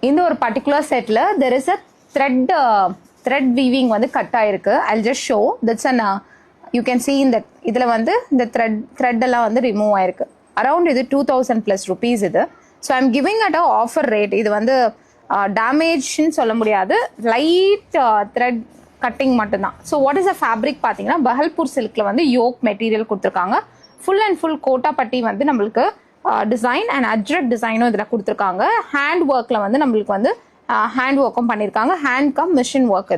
இந்த ஒரு particular settle there is a thread weaving வந்து கட் ஆயிருக்கு. I'll just show that's an you can see in that இதில் வந்து இந்த த்ரெட் எல்லாம் வந்து ரிமூவ் ஆயிருக்கு. அரௌண்ட் இது 2000+ rupees இது. So I'm giving at a offer rate. இது வந்து டேமேஜ்னு சொல்ல முடியாது, லைட் த்ரெட் கட்டிங் மட்டும்தான். So what is a fabric பார்த்தீங்கன்னா பஹல்பூர் சில்கில் வந்து யோக் மெட்டீரியல் கொடுத்துருக்காங்க. ஃபுல் அண்ட் ஃபுல் கோட்டா பட்டி வந்து நம்மளுக்கு டிசைன் அண்ட் அஜ்ரக் டிசைனும் இதில் கொடுத்துருக்காங்க. ஹேண்ட் ஒர்க்கில் வந்து நம்மளுக்கு வந்து ஹேண்ட் ஒர்க்கும் பண்ணியிருக்காங்க. ஹேண்ட் கம் மிஷின் ஒர்க்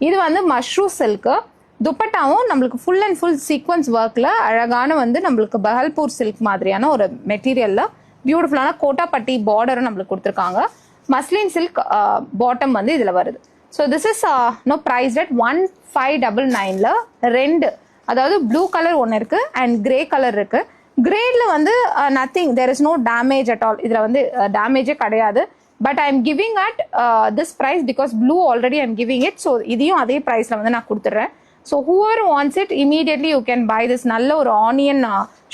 இது வந்து மஷ்ரூ சில்க்கு. துப்பட்டாவும் நம்மளுக்கு ஃபுல் அண்ட் ஃபுல் சீக்வன்ஸ் ஒர்க்கில் அழகான வந்து நம்மளுக்கு பஹல்பூர் சில்க் மாதிரியான ஒரு மெட்டீரியலில் பியூட்டிஃபுல்லான கோட்டா பட்டி பார்டரும் நம்மளுக்கு கொடுத்துருக்காங்க. மஸ்லின் சில்க் பாட்டம் வந்து இதில் வருது. So this is no price at 1599ல ரெண்டு, அதாவது ப்ளூ கலர் ஒன்று இருக்கு அண்ட் கிரே கலர் இருக்கு. கிரேல வந்து nothing, there is no damage at all. இதில் வந்து டேமேஜே கிடையாது. But I am giving at this price because blue already I am giving it. So இதையும் அதே ப்ரைஸில் வந்து நான் கொடுத்துட்றேன். So whoever wants it immediately you can buy this. நல்ல ஒரு ஆனியன்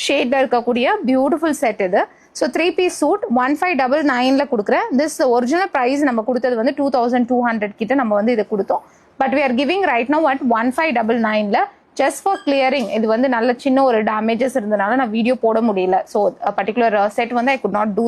ஷேடில் இருக்கக்கூடிய பியூட்டிஃபுல் செட் இது. ஸோ 3-piece சூட் 1599ல கொடுக்குறேன். திஸ் ஒரிஜினல் ப்ரைஸ் நம்ம கொடுத்தது வந்து 2200 கிட்ட நம்ம வந்து இதை கொடுத்தோம். But we are giving right now at 1599ல ஜஸ்ட் ஃபார் கிளியரிங். இது வந்து நல்ல சின்ன ஒரு டேமேஜஸ் இருந்தனால நான் வீடியோ போட முடியல. ஸோ பர்டிகுலர் செட் வந்து ஐ குட் நாட் டூ